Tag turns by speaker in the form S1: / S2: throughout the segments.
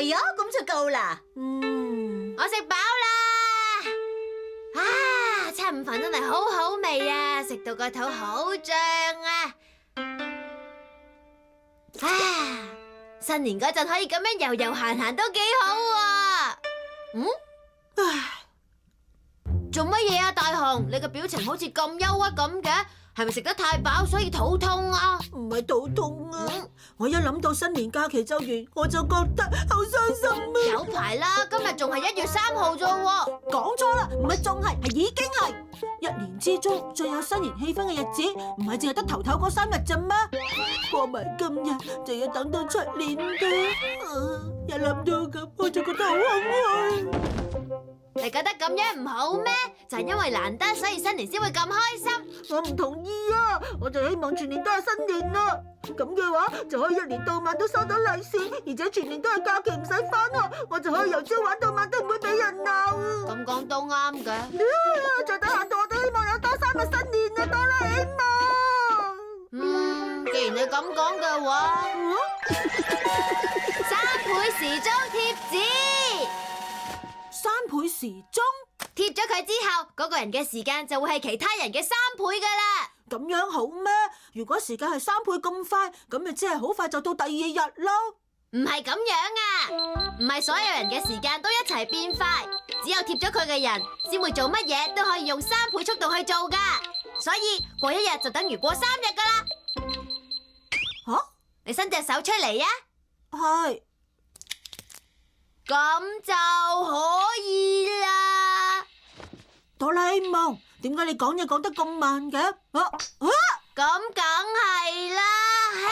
S1: 係啊，咁就夠啦。
S2: 我食飽啦。啊，餐午飯真係好好味啊，食到個肚好脹啊。啊，新年嗰陣可以咁樣悠悠閒閒都幾好啊。唉，做乜嘢啊，大雄？你個表情好似咁憂鬱咁嘅，係咪食得太飽所以肚痛啊？
S1: 唔係肚痛啊，我一諗到新年假期就完，我就覺得好傷心啊。
S2: 有排啦，今日仲係1月3號啫喎。
S1: 講錯啦，唔係仲係已經係一年之中最有新年氣氛嘅日子，唔係淨係得頭嗰3日咋咩？過埋今日就要等到出年㗎。一諗到咁，我就覺得好空虛。
S2: 你覺得咁樣唔好咩？就係因為難得，所以新年先會咁開心。
S1: 我唔同意啊！我就希望全年都係新年啦。咁嘅話，就可以一年到晚都收到利是，而且全年都係假期唔使返學，我就可以由朝玩到晚都唔會俾人鬧。
S2: 咁講都啱嘅。
S1: 再等下我都希望有多3日新年啊，哆啦 A 夢。
S2: 既然你咁講嘅話，3倍時鐘貼紙。
S1: 3倍時鐘
S2: 貼咗佢之後，嗰個人嘅時間就會係其他人嘅3倍噶啦。
S1: 咁樣好咩？如果時間係3倍咁快，咁咪即係好快就到第2日咯。
S2: 唔係咁樣啊，唔係所有人嘅時間都一齊變快，只有貼咗佢嘅人先會做乜嘢都可以用3倍速度去做噶。所以過1日就等於過3日噶啦。
S1: 吓？
S2: 你伸隻手出嚟啊！
S1: 係。
S2: 咁就可以啦。
S1: 哆啦 A 夢，點解你講嘢講得咁慢嘅？
S2: 咁梗係啦，嘿！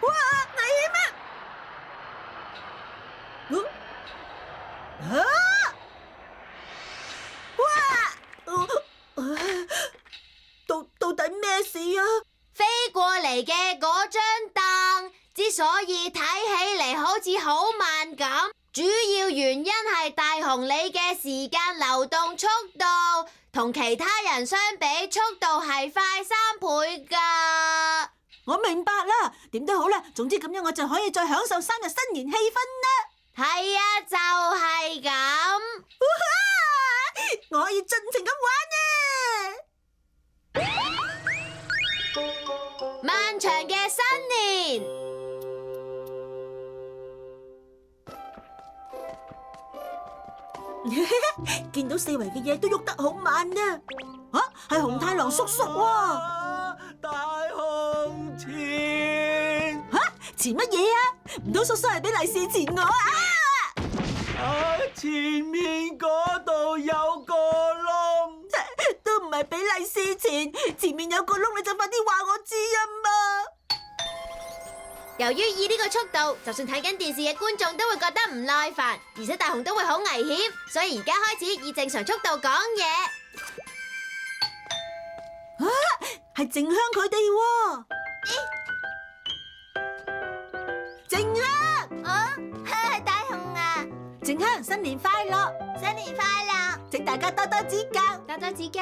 S1: 哇，危險啊！哇！到底咩事啊？
S2: 飛過嚟嘅嗰張凳，之所以睇起嚟好似好慢咁，主要原因係大雄你嘅時間流動速度同其他人相比，速度係快3倍㗎。
S1: 我明白啦，點都好啦，總之咁樣我就可以再享受3日新年氣氛啦。
S2: 係啊，就係咁。
S1: 我可以盡情咁玩啊！
S2: 漫長嘅新年。
S1: 見到四圍嘅嘢都喐得好慢啊！係紅太狼叔叔喎！
S3: 大雄錢
S1: 錢乜嘢啊？唔通叔叔係俾利是錢我啊？
S3: 前面嗰度有個窿，
S1: 都唔係俾利是錢，前面有個窿你就快啲話我知啊嘛！
S2: 由於以呢個速度，就算睇緊電視嘅觀眾都會覺得唔耐煩，而且大雄都會好危險，所以而家開始以正常速度講嘢。
S1: 係靜香佢哋喎，靜香，
S2: 係大雄啊！
S1: 靜香，新年快樂，
S2: 新年快樂，
S1: 請大家多多指教，
S2: 多多指教。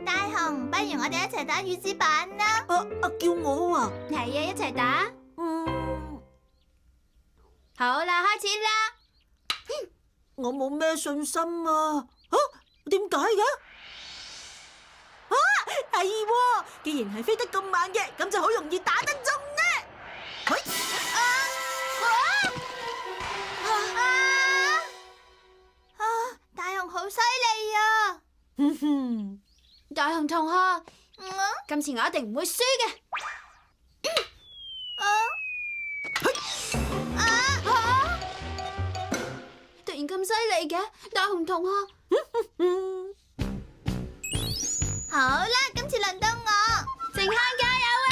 S2: 大雄，不如我哋一齊打羽子板啦！
S1: 叫我啊，
S2: 係啊，一齊打。好啦，開始啦。
S1: 我冇咩信心啊！點解嘅？係喎，既然係飛得咁慢嘅，咁就好容易打得中呢。
S2: 大雄好犀利啊！大雄同學，今次我一定唔會輸嘅。突然咁犀利嘅，大雄同學。好啦，今次輪到我，靜香加油啊！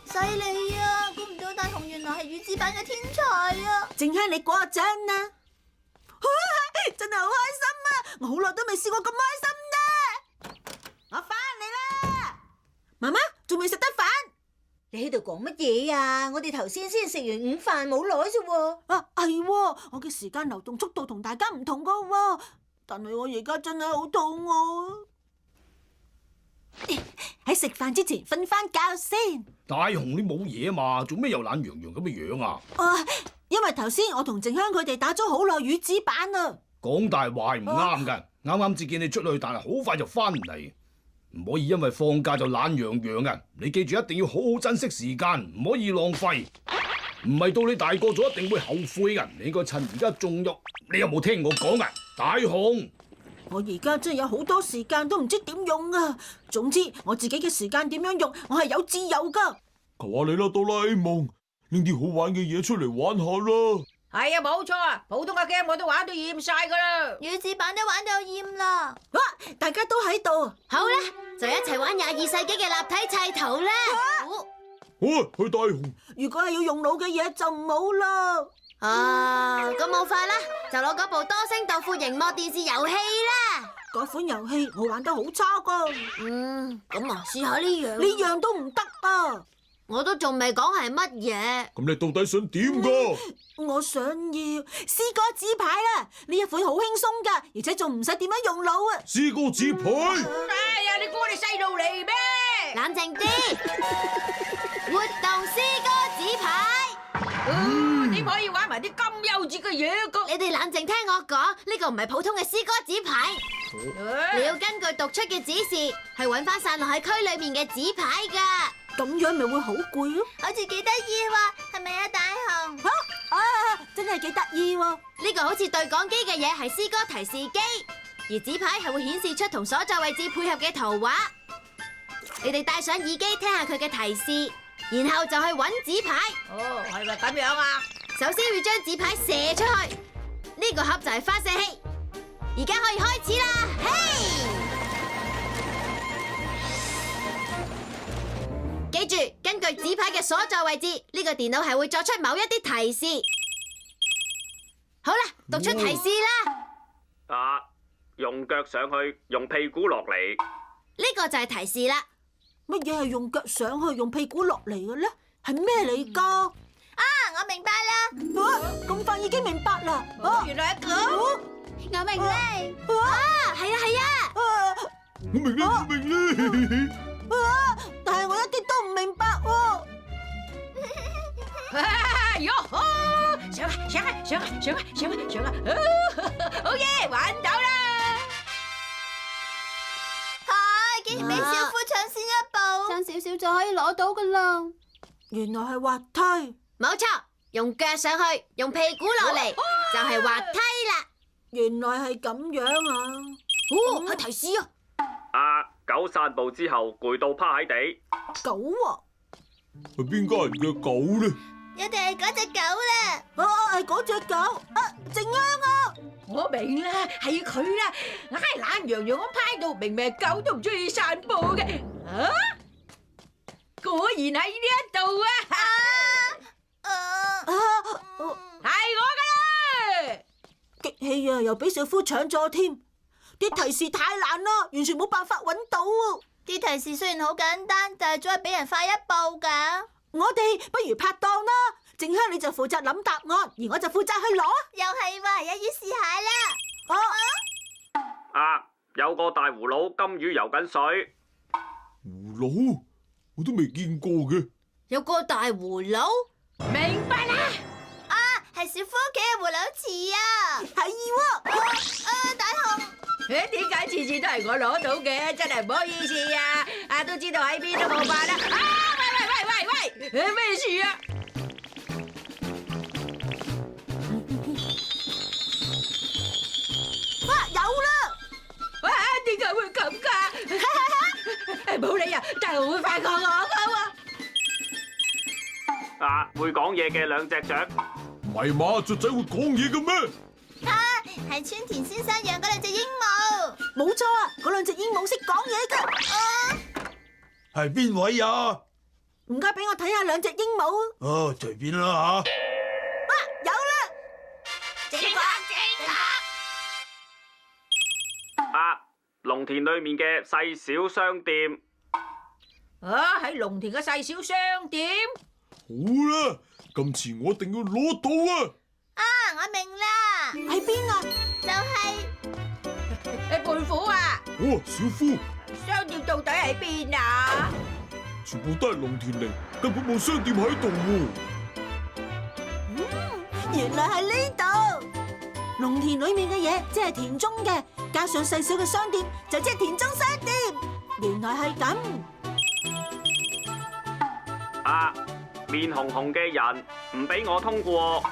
S2: 犀利啊！估唔到大雄原來係羽子板嘅天才啊！
S1: 靜香，你過獎啦！真係好開心啊！我好耐都未試過咁開心啦！我翻嚟啦！媽媽仲未食得飯？
S4: 你喺度講乜嘢啊？我哋頭先先食完午飯冇耐啫喎。
S1: 啊，係喎，我嘅時間流動速度同大家唔同噶喎，但係我而家真係好肚餓。喺食飯之前瞓翻覺先。
S5: 大雄，你冇嘢嘛？做咩又懶洋洋咁嘅樣啊？
S1: 因為頭先我同靜香佢哋打咗好耐魚子板啊。
S5: 講大話係唔啱㗎。啱啱至見你出去，但係好快就翻嚟，唔可以因為放假就懶洋洋㗎。你記住，一定要好好珍惜時間，唔可以浪費。唔係到你大個咗一定會後悔㗎。你應該趁而家仲有。你有冇聽我講啊？大雄，
S1: 我而家真係有好多時間都唔知點用啊！總之我自己嘅時間點樣用，我係有自由噶。
S3: 求下你啦，哆啦 A 夢，拎啲好玩嘅嘢出嚟玩下啦。
S6: 係啊，冇錯啊，普通嘅 game 我都玩到厭晒噶啦。
S2: 魚子版都玩到厭啦。
S1: 哇！大家都喺度，
S2: 好啦，就一齊玩22世紀嘅立體砌圖啦。
S3: 去大雄。
S1: 如果係要用腦嘅嘢就唔好啦。
S2: 咁冇法啦，就攞嗰部多星豆腐熒幕電視遊戲啦。
S1: 嗰款遊戲我玩得好差噶。
S2: 咁啊，試下呢樣。
S1: 呢樣都唔得啊！
S2: 我都仲未講係乜嘢。
S3: 咁你到底想點噶？
S1: 我想要詩歌紙牌啦，呢一款好輕鬆噶，而且仲唔使點樣用腦啊！
S3: 詩歌紙牌。
S6: 哎呀，你估我哋細路嚟咩？
S2: 冷靜啲，活動詩歌紙牌。
S6: 點可以玩埋啲咁幼稚嘅嘢噶？
S2: 你哋冷靜聽我講，呢個唔係普通嘅詩歌紙牌，你要根據讀出嘅指示，去揾翻散落喺區裏面嘅紙牌噶。
S1: 咁樣咪會好攰咯。
S2: 好似幾得意喎，係咪啊，大雄？
S1: 真係幾得意喎！
S2: 呢個好似對講機嘅嘢係詩歌提示機，而紙牌係會顯示出同所在位置配合嘅圖畫。你哋戴上耳機聽下佢嘅提示，然後就去揾紙牌。
S6: 係咪咁樣啊？
S2: 首先要將紙牌射出去，呢個盒就係發射器。而家可以開始啦，嘿！記住，根據紙牌嘅所在位置，呢個電腦係會作出某一啲提示。好啦，讀出提示啦。
S7: 用腳上去，用屁股落嚟。
S2: 呢個就係提示啦。
S1: 乜嘢係用腳上去，用屁股落嚟嘅咧？係咩嚟噶？
S2: 我明白啦。
S1: 咁快已經明白啦！
S6: 原來係咁。
S2: 我明啦。係啊。
S3: 我明啦，我明啦。
S1: 但係我一啲都唔明白喎。
S6: 喲呵，上啊！好嘢，玩到啦！
S2: 竟然比小夫搶先一步，爭少少就可以攞到噶啦。
S1: 原來係滑梯。
S2: 冇錯，用腳上去，用屁股落嚟，就係滑梯啦。
S1: 原來係咁樣啊！
S2: 係提示啊！
S7: 狗散步之後攰到趴喺地。
S1: 狗啊！
S3: 係邊家人嘅狗咧？
S2: 一定係嗰隻狗啦。
S1: 係嗰隻狗靜香啊！
S6: 我明啦，係佢啦，懶洋洋咁趴喺度，明明係狗都唔中意散步嘅。果然喺呢一度啊！係我噶啦！
S1: 激氣啊！又俾小夫搶咗添，啲提示太難啦，完全冇辦法揾到啊！
S2: 啲提示雖然好簡單，但係總係比人快一步噶。
S1: 我哋不如拍檔啦，靜香你就負責諗答案，而我就負責去攞。
S2: 又係喎，一於試下啦。
S7: 有個大葫蘆金魚游緊水。
S3: 葫蘆我都未見過嘅。
S2: 有個大葫蘆，
S6: 明白啦！
S2: 係小夫屋企嘅葫蘆池啊！
S1: 係喎，
S2: 大雄，
S6: 點解次次都係我攞到嘅？真係唔好意思啊！都知道喺邊都冇法啦！喂，咩事啊？
S1: 有啦！
S6: 點解會咁㗎？冇理由，大雄會快過我㗎喎！
S7: 會講嘢嘅兩隻雀。
S3: 唔係嘛，雀仔會講嘢嘅咩？
S2: 係村田先生養嗰兩隻鸚鵡。
S1: 冇錯啊，嗰兩隻鸚鵡識講嘢噶。
S3: 係邊位啊？
S1: 唔該，俾我睇下兩隻鸚鵡。
S3: 隨便啦吓。
S1: 有啦！
S2: 正確。
S7: 農田裏面嘅細小商店。
S6: 啊，喺龍田嘅細小商店。
S3: 好啦，今次我一定要攞到啊！
S4: 啊，我明啦，
S1: 喺邊啊？
S4: 就係
S6: 胖虎啊，
S3: 哦，小夫，
S6: 商店到底喺邊啊？
S3: 全部都係龍田嚟，根本冇商店喺度喎。
S1: 原來係呢度。農田裏面嘅嘢即係田中嘅，加上細小嘅商店就即係田中商店。原來係咁。
S7: 啊！面紅紅嘅人唔俾我通過。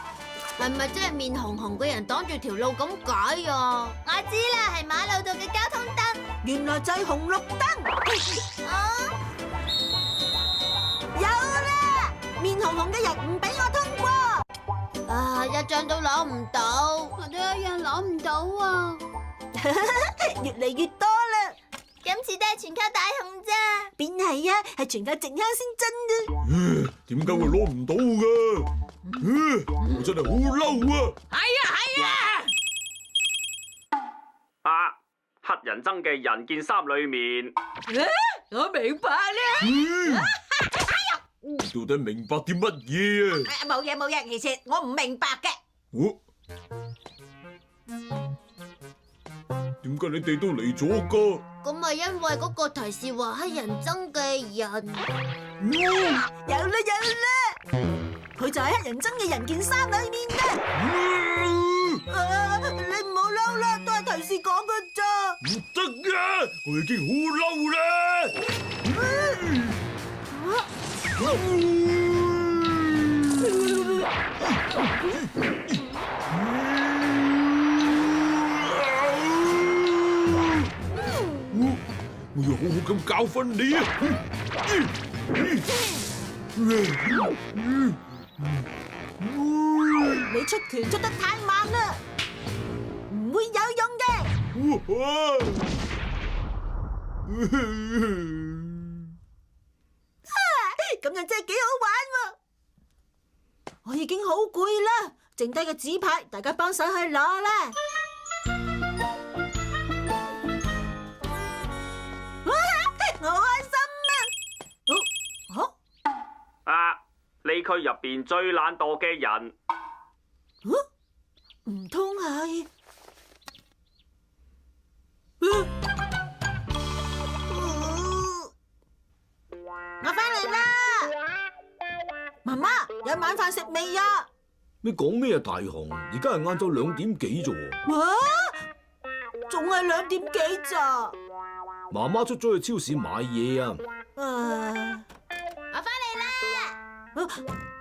S2: 係咪即係面紅紅嘅人擋住條路咁解啊？
S4: 我知啦，係馬路度嘅交通燈。
S1: 原來就係紅綠燈。有啦！面紅紅嘅人唔俾我通過。
S2: 啊，一張都攞唔到，我都一樣攞唔到啊！
S1: 越嚟越多啦。
S4: 今次都係全靠大雄咋？
S1: 邊係啊？係全靠靜香先真啊！
S3: 點解會攞唔到㗎？我真係好嬲啊！
S6: 係啊！
S7: 啊！黑人憎嘅人件衫裏面，
S6: 我明白啦。
S3: 你到底明白啲乜嘢啊？
S6: 冇嘢，其實我唔明白嘅。
S3: 哦，點解你哋都嚟咗㗎？
S2: 咁咪因為嗰個提示話黑人憎嘅人。
S1: 有啦，佢就喺黑人憎嘅人件衫裏面嘅。你唔好嬲啦，都係提示講㗎咋。
S3: 唔得啊！我已經好嬲啦！我要好好咁教訓你啊！
S1: 你出拳出得太慢啦，唔會有用嘅。咁樣真係幾好玩喎！我已經好攰啦，剩低嘅紙牌，大家幫手去攞啦。我開心啊！
S7: 啊！呢區入邊最懶惰嘅人，
S1: 唔通係？我翻嚟啦！媽媽，有晚飯食未啊？
S5: 你講咩啊，大雄？而家係晏晝2點幾啫喎。
S1: 哇！仲係2點幾咋？
S5: 媽媽出咗去超市買嘢啊！
S2: 我翻嚟啦！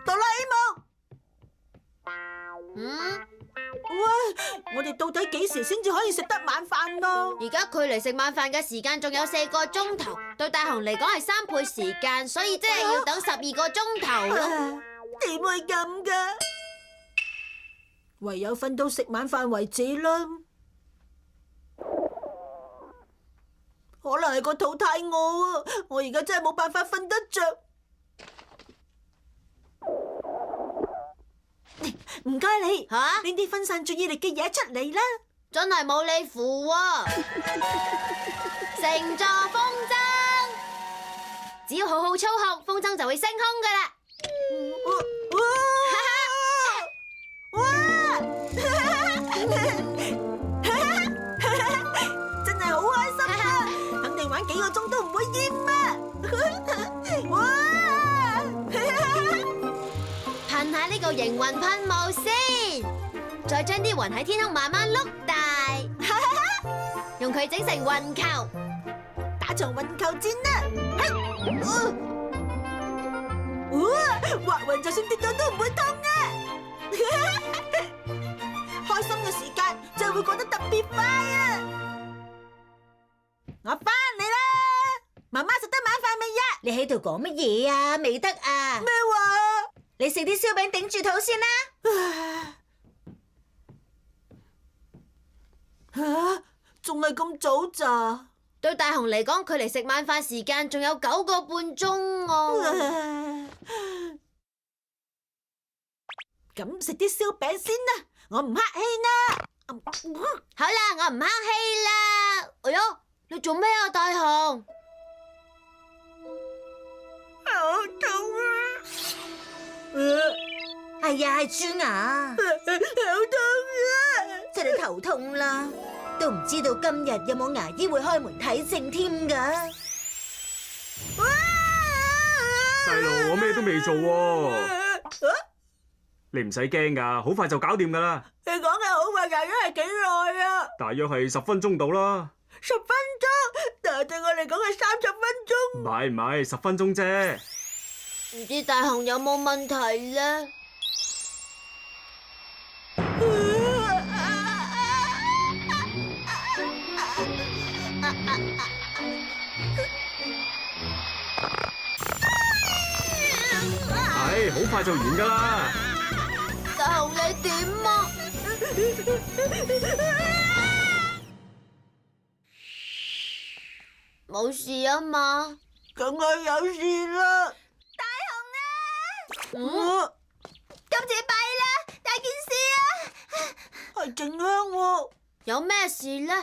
S1: 哆啦 A 夢，喂，我哋到底幾時先至可以食得晚飯咯？
S2: 而家距離食晚飯嘅時間仲有4個鐘頭，對大雄嚟講係3倍時間，所以即係要等12個鐘頭咯。
S1: 點會咁噶？唯有瞓到食晚飯為止啦。可能係個肚太餓啊！我而家真係冇辦法瞓得着。唔該你，
S2: 吓，
S1: 拎啲分散注意力嘅嘢出嚟啦。
S2: 真係冇你符喎！乘坐風箏，只要好好操控，風箏就會升空噶啦。
S1: 真係好開心啊！肯定玩幾個鐘都唔會厭啊！哇！
S2: 噴下呢個營運噴霧先，再將啲雲喺天空慢慢碌大，用佢整成雲球，
S1: 打場雲球戰啦！畫雲就算跌咗都唔會痛啊！開心嘅時間就會過得特別快啊！我翻嚟啦！媽媽食得晚飯未呀？
S4: 你喺度講乜嘢啊？未得啊！
S1: 咩話？
S4: 你食啲燒餅頂住肚先啦。
S1: 吓，仲係咁早咋？
S2: 對大雄嚟講，距離食晚飯時間仲有9個半鐘哦。
S1: 咁食啲燒餅先啦，我唔客氣啦。
S2: 好啦，我唔客氣啦。哎喲，你做咩啊，大雄？
S4: 哎呀，係蛀牙，
S1: 好痛啊！
S4: 真係頭痛啦，都唔知道今日有冇牙醫會開門睇症添噶。
S7: 細路，我咩都未做喎，你唔使驚噶，好快就搞掂噶啦。
S1: 你講嘅好快大約係幾耐啊？
S7: 大約係10分鐘到啦。
S1: 10分鐘，但係對我嚟講係30分鐘。
S7: 唔係，10分鐘啫。
S2: 唔知大雄有冇問題呢？
S7: 係，好快就完噶啦。
S2: 大雄你點啊？冇事啊嘛？
S1: 梗係有事啦！
S2: 嗯，
S1: 我
S2: 今次弊啦，大件事啊！
S1: 係靜香喎，
S2: 有咩事呢？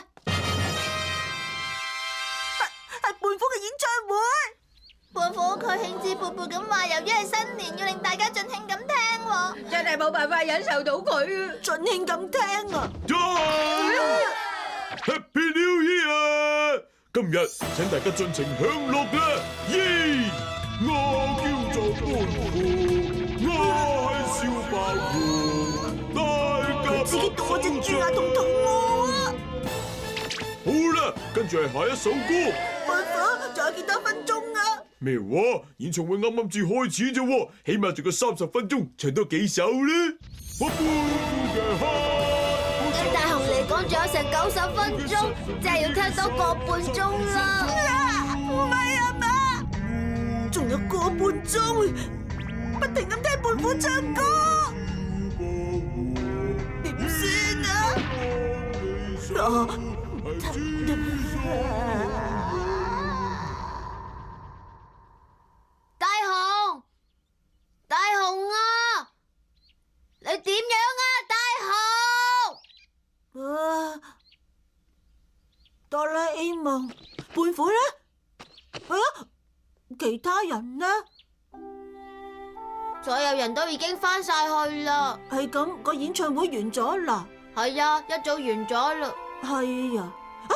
S1: 係胖虎嘅演唱會。
S2: 胖虎佢興致勃勃咁話，由於係新年，要令大家盡興咁聽喎。
S6: 真係冇辦法忍受到佢啊！
S1: 盡興咁聽啊！
S3: Happy New Year！今日請大家盡情享樂啦！耶！我叫做胖虎，我係小白兔，大家
S1: 自己多隻豬牙同肚餓啊！
S3: 好啦，跟住係下一首歌。
S1: 胖虎，仲有幾多分鐘啊？
S3: 咩話？演唱會啱啱至開始啫喎，起碼仲有30分鐘，唱多幾首咧。我胖虎嘅黑。
S2: 對大雄嚟講，仲有成90分鐘，即係要聽多個半鐘啦。
S1: 唔係啊嘛，仲有個半鐘，不停咁聽胖虎唱歌，點算啊？
S2: 大雄，大雄啊，你點樣啊，大雄？
S1: 啊！哆啦 A 夢，胖虎咧？啊！其他人呢？
S2: 所有人都已經返晒去啦。
S1: 係咁，個演唱會完咗啦。
S2: 係啊，一早完咗啦。
S1: 係啊！啊！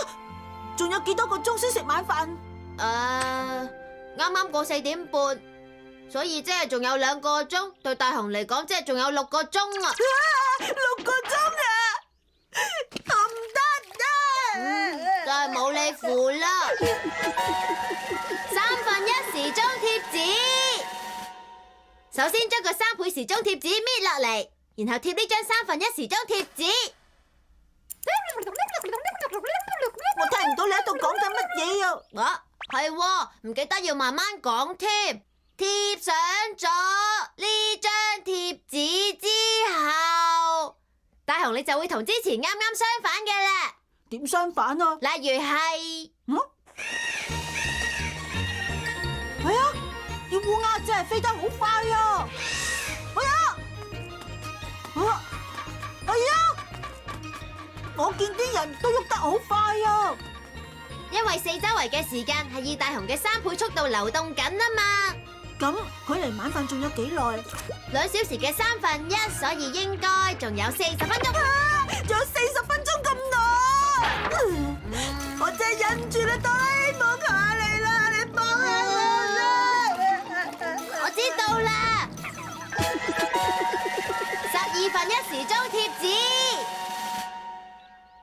S1: 仲有幾多個鐘先食晚飯？
S2: 啱啱過4點半，所以即係仲有2個鐘。對大雄嚟講，即係仲有6個鐘啊
S1: ！6個鐘啊！唔得
S2: 真係冇你符啦！1/3時鐘貼紙，首先將個3倍時鐘貼紙搣落嚟，然後貼呢張1/3時鐘貼紙。
S1: 我聽唔到你喺度講緊乜嘢啊！
S2: 係喎，唔記得要慢慢講添。貼上咗呢張貼紙之後，大雄你就會同之前啱啱相反嘅啦。
S1: 點相反啊？
S2: 例如係，
S1: 係啊，啲烏鴉真係飛得好快啊！係啊，係啊，我見啲人都喐得好快啊！
S2: 因為四周圍嘅時間係以大雄嘅3倍速度流動緊啊嘛。
S1: 咁距離晚飯仲有幾耐
S2: ？2小時嘅1/3，所以應該仲有40分鐘。
S1: 仲有40分鐘咁耐，我真係忍唔住啦！哆啦 A 夢，求下你啦，你幫下我啦！
S2: 我知道啦，12/1時鐘貼紙，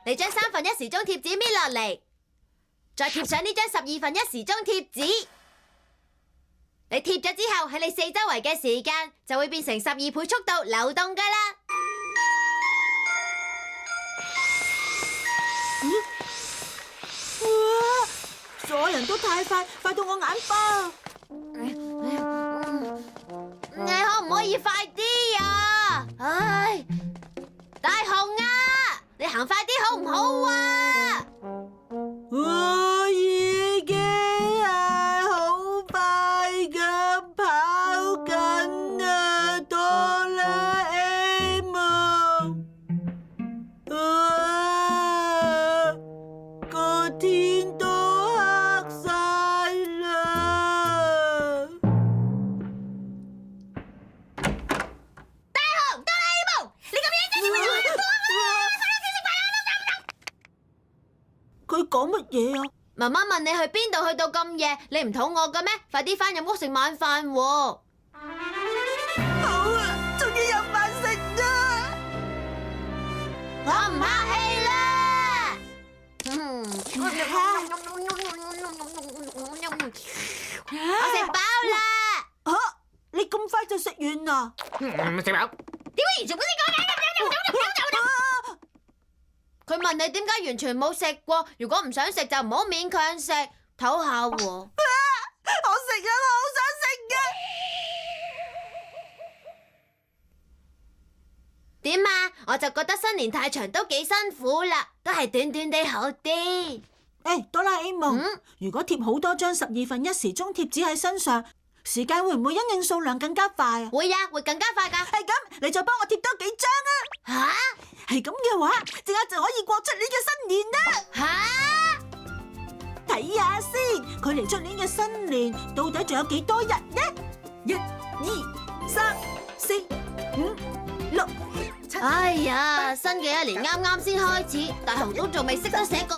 S2: 你將1/3時鐘貼紙搣落嚟，再貼上呢張12/1時鐘貼紙。你貼咗之後，喺你四周圍嘅時間就會變成12倍速度流動噶啦。
S1: 哇！所有人都太快，快到我眼花。
S2: 你可唔可以快啲啊？唉，大雄啊，你行快啲好唔好啊？
S1: 我已經係好快咁跑緊啊，哆啦 A 夢。個天都黑晒啦！
S2: 大雄
S1: 講乜嘢啊？
S2: 媽媽問你去邊度去到咁夜，你唔肚餓嘅咩？快啲翻入屋食晚飯喎！
S1: 好啊，終於有飯食啊！
S2: 我唔客氣啦。我食飽啦。
S1: 吓，你咁快就食完啦？
S6: 食飽。
S2: 佢問你點解完全冇食過？如果唔想食就唔好勉強食，唞下喎。
S1: 我食啊，我好想食嘅。
S2: 點啊？我就覺得新年太長都幾辛苦啦，都係短短地好啲。
S1: 誒，哆啦 A 夢，如果貼好多張12/1時鐘貼紙喺身上，時間會唔會因應數量更加快啊？
S2: 會啊，會更加快㗎。
S1: 係咁，你再幫我貼多幾張啊！
S2: 吓？
S1: 係咁嘅話，即刻就可以過出年嘅新年啦！
S2: 吓？
S1: 睇下先，距離出年嘅新年到底仲有幾多日呢？1、2、3、4、5、6、7。
S2: 哎呀，新嘅一年啱啱先開始，大雄都仲未識得寫個。